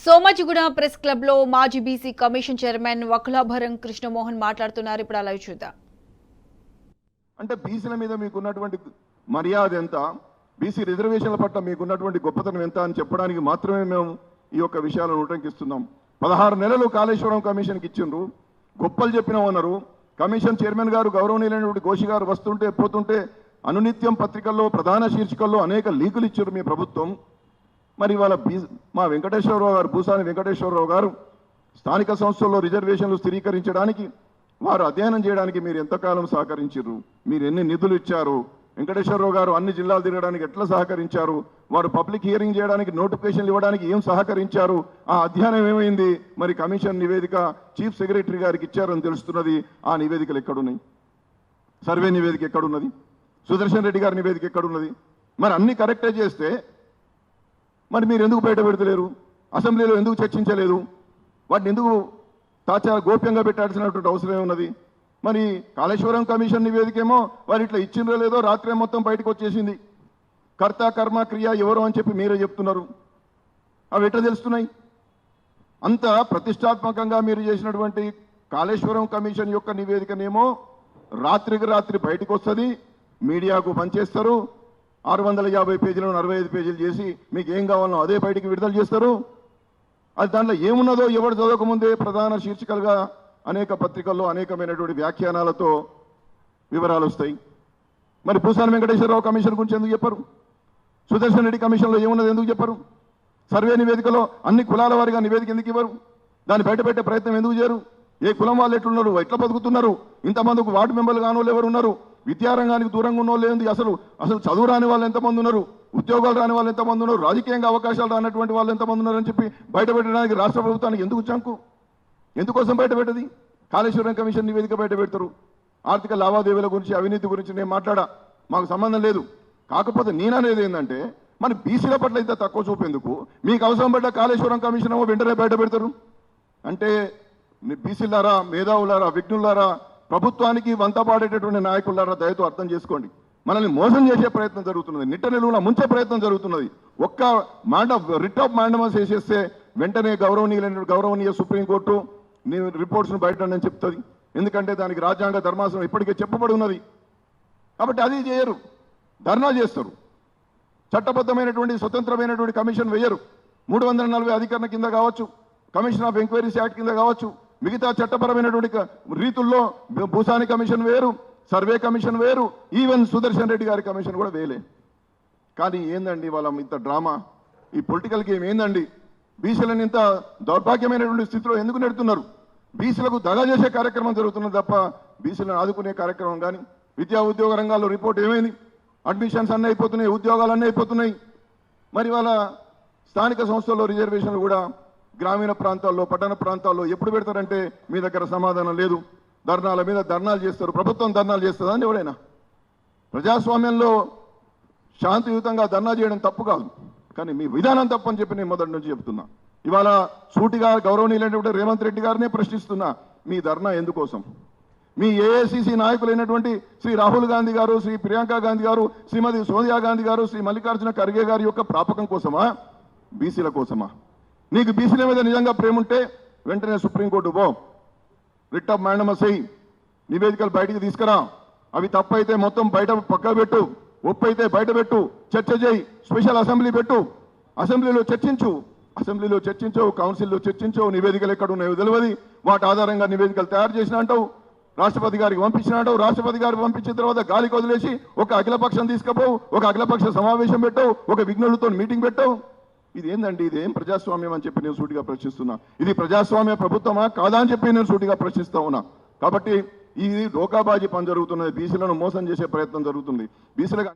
Somajiguda press club లో మాజీ BC commission chairman వకులాభరం Krishnamohan మాట్లాడుతున్నారు. ఇప్పుడు అలా చూద్దాం. అంటే బీసీల మీద మీకున్నటువంటి మర్యాద ఎంత, బీసీ రిజర్వేషన్ల పట్ల మీకున్నటువంటి గొప్పతనం ఎంత అని చెప్పడానికి మాత్రమే మేము ఈ యొక్క విషయాలను ఉటంకిస్తున్నాం. 16 నెలలు కాళేశ్వరం కమిషన్కి ఇచ్చిండ్రు, గొప్పలు చెప్పినామన్నారు. కమిషన్ చైర్మన్ గారు గౌరవనీయులైనటువంటి ఘోషి గారు వస్తుంటే పోతుంటే అనునిత్యం పత్రికల్లో ప్రధాన శీర్షికల్లో అనేక లీకులు ఇచ్చారు మీ ప్రభుత్వం. మరి వాళ్ళ మా వెంకటేశ్వరరావు గారు, భూసాని వెంకటేశ్వరరావు గారు స్థానిక సంస్థల్లో రిజర్వేషన్లు స్థిరీకరించడానికి, వారు అధ్యయనం చేయడానికి మీరు ఎంతకాలం సహకరించారు, మీరు ఎన్ని నిధులు ఇచ్చారు, వెంకటేశ్వరరావు గారు అన్ని జిల్లాలు తిరగడానికి ఎట్లా సహకరించారు, వారు పబ్లిక్ హియరింగ్ చేయడానికి నోటిఫికేషన్లు ఇవ్వడానికి ఏం సహకరించారు, ఆ అధ్యయనం ఏమైంది, మరి కమిషన్ నివేదిక చీఫ్ సెక్రటరీ గారికి ఇచ్చారని తెలుస్తున్నది. ఆ నివేదికలు ఎక్కడున్నాయి? సర్వే నివేదిక ఎక్కడున్నది? సుదర్శన్ రెడ్డి గారి నివేదిక ఎక్కడున్నది? మరి అన్ని కరెక్టే చేస్తే మరి మీరు ఎందుకు బయట పెడతలేరు? అసెంబ్లీలో ఎందుకు చర్చించలేదు? వాటిని ఎందుకు గోప్యంగా పెట్టాల్సినటువంటి అవసరం ఉన్నది? మరి కాళేశ్వరం కమిషన్ నివేదికేమో వారు ఇట్లా ఇచ్చిందో లేదో రాత్రే మొత్తం బయటకు వచ్చేసింది. కర్త కర్మ క్రియ ఎవరు అని చెప్పి మీరే చెప్తున్నారు. అవి ఎట్లా తెలుస్తున్నాయి? అంత ప్రతిష్టాత్మకంగా మీరు చేసినటువంటి కాళేశ్వరం కమిషన్ యొక్క నివేదికనేమో రాత్రికి రాత్రి బయటకు వస్తుంది, మీడియాకు పనిచేస్తారు. 650 పేజీలను 45 పేజీలు చేసి మీకు ఏం కావాలో అదే బయటికి విడుదల చేస్తారు. అది దాంట్లో ఏమున్నదో ఎవరు చదవకముందే ప్రధాన శీర్షికలుగా అనేక పత్రికల్లో అనేకమైనటువంటి వ్యాఖ్యానాలతో వివరాలు వస్తాయి. మరి భూసాని వెంకటేశ్వరరావు కమిషన్ గురించి ఎందుకు చెప్పరు? సుదర్శన్ రెడ్డి కమిషన్లో ఏమున్నది ఎందుకు చెప్పరు? సర్వే నివేదికలో అన్ని కులాల వారిగా నివేదిక ఎందుకు ఇవ్వరు? దాన్ని బయటపెట్టే ప్రయత్నం ఎందుకు చేయరు? ఏ కులం వాళ్ళు ఎట్లున్నారు, ఎట్లా బతుకుతున్నారు, ఇంతమందికి వార్డు మెంబర్లు కాని వాళ్ళు ఎవరు ఉన్నారు, విద్యారంగానికి దూరంగా ఉన్న వాళ్ళు ఏంది, అసలు చదువు రాని వాళ్ళు ఎంతమంది ఉన్నారు, ఉద్యోగాలు రాని వాళ్ళు ఎంతమంది ఉన్నారు, రాజకీయంగా అవకాశాలు రానటువంటి వాళ్ళు ఎంతమంది ఉన్నారు అని చెప్పి బయటపెట్టడానికి రాష్ట్ర ప్రభుత్వానికి ఎందుకు చంకు? ఎందుకోసం బయటపెట్టది? కాళేశ్వరం కమిషన్ నివేదిక బయట పెడతారు. ఆర్థిక లావాదేవీల గురించి, అవినీతి గురించి నేను మాట్లాడా, మాకు సంబంధం లేదు. కాకపోతే నేననేది ఏంటంటే, మరి బీసీల పట్ల ఇంత తక్కువ చూపేందుకు మీకు అవసరం పడ్డ కాళేశ్వరం కమిషన్ ఏమో వెంటనే బయట పెడతారు. అంటే బీసీలారా, మేధావులారా, విఘ్నులారా, ప్రభుత్వానికి వంతపాడేటటువంటి నాయకులారా, దయతో అర్థం చేసుకోండి. మనల్ని మోసం చేసే ప్రయత్నం జరుగుతున్నది, నిట్ట నిలువున ముంచే ప్రయత్నం జరుగుతున్నది. ఒక్క రిట్ ఆఫ్ మ్యాండమస్ వేసేస్తే వెంటనే గౌరవనీయ సుప్రీంకోర్టు రిపోర్ట్స్ను బయట నేను చెప్తుంది. ఎందుకంటే దానికి రాజ్యాంగ ధర్మాసనం ఇప్పటికే చెప్పబడి ఉన్నది. కాబట్టి అది చేయరు, ధర్నా చేస్తారు. చట్టబద్ధమైనటువంటి స్వతంత్రమైనటువంటి కమిషన్ వేయరు. 340 అధికరణ కింద కావచ్చు, కమిషన్ ఆఫ్ ఎంక్వైరీస్ యాక్ట్ కింద కావచ్చు, మిగతా చట్టపరమైనటువంటి రీతుల్లో భూసాని కమిషన్ వేరు, సర్వే కమిషన్ వేరు, ఈవెన్ సుదర్శన్ రెడ్డి గారి కమిషన్ కూడా వేయలే. కానీ ఏందండి వాళ్ళ ఇంత డ్రామా? ఈ పొలిటికల్ గేమ్ ఏందండి? బీసీలను ఇంత దౌర్భాగ్యమైనటువంటి స్థితిలో ఎందుకు నెడుతున్నారు? బీసీలకు దగా చేసే కార్యక్రమం జరుగుతున్నది తప్ప బీసీలను ఆదుకునే కార్యక్రమం కానీ. విద్యా ఉద్యోగ రంగాల్లో రిపోర్ట్ ఏమైంది? అడ్మిషన్స్ అన్నీ అయిపోతున్నాయి, ఉద్యోగాలు అన్నీ అయిపోతున్నాయి. మరి వాళ్ళ స్థానిక సంస్థల్లో రిజర్వేషన్లు కూడా గ్రామీణ ప్రాంతాల్లో, పట్టణ ప్రాంతాల్లో ఎప్పుడు పెడతారంటే మీ దగ్గర సమాధానం లేదు. ధర్నాల మీద ధర్నాలు చేస్తారు. ప్రభుత్వం ధర్నాలు చేస్తుందని ఎవడైనా? ప్రజాస్వామ్యంలో శాంతియుతంగా ధర్నా చేయడం తప్పు కాదు, కానీ మీ విధానం తప్పని చెప్పి నేను మొదటి నుంచి చెప్తున్నా. ఇవాళ సూటిగా గౌరవనీయులైనటువంటి రేవంత్ రెడ్డి గారినే ప్రశ్నిస్తున్నా, మీ ధర్నా ఎందుకోసం? మీ ఏఐసిసి నాయకులైనటువంటి శ్రీ రాహుల్ గాంధీ గారు, శ్రీ ప్రియాంక గాంధీ గారు, శ్రీమతి సోనియా గాంధీ గారు, శ్రీ మల్లికార్జున ఖర్గే గారి యొక్క ప్రాపకం కోసమా, బీసీల కోసమా? నీకు బీసీల మీద నిజంగా ప్రేమ ఉంటే వెంటనే సుప్రీంకోర్టు పో, రిట్ ఆఫ్ మ్యాండమస్ అయ్యి నివేదికలు బయటికి తీసుకురా. అవి తప్పైతే మొత్తం బయట పక్క పెట్టు, ఒప్పు అయితే బయట పెట్టు, చర్చ చేయి, స్పెషల్ అసెంబ్లీ పెట్టు, అసెంబ్లీలో చర్చించవు, కౌన్సిల్లో చర్చించవు. నివేదికలు ఎక్కడ ఉన్నాయో తెలియదు, వాటి ఆధారంగా నివేదికలు తయారు చేసిన అంటావు, రాష్ట్రపతి గారికి పంపించిన అంటావు, రాష్ట్రపతి గారికి పంపించిన తర్వాత గాలికి వదిలేసి ఒక అఖిలపక్షం తీసుకుపోవు, ఒక అఖిలపక్ష సమావేశం పెట్టవు, ఒక విఘ్నులతో మీటింగ్ పెట్టవు. ఇది ఏందండి? ఇది ఏం ప్రజాస్వామ్యం అని చెప్పి నేను సూటిగా ప్రశ్నిస్తున్నా. ఇది ప్రజాస్వామ్య ప్రభుత్వమా కాదా అని చెప్పి నేను సూటిగా ప్రశ్నిస్తా ఉన్నా. కాబట్టి ఇది డోకాబాజీ పని జరుగుతున్నది, బీసీలను మోసం చేసే ప్రయత్నం జరుగుతుంది. బీసీలుగా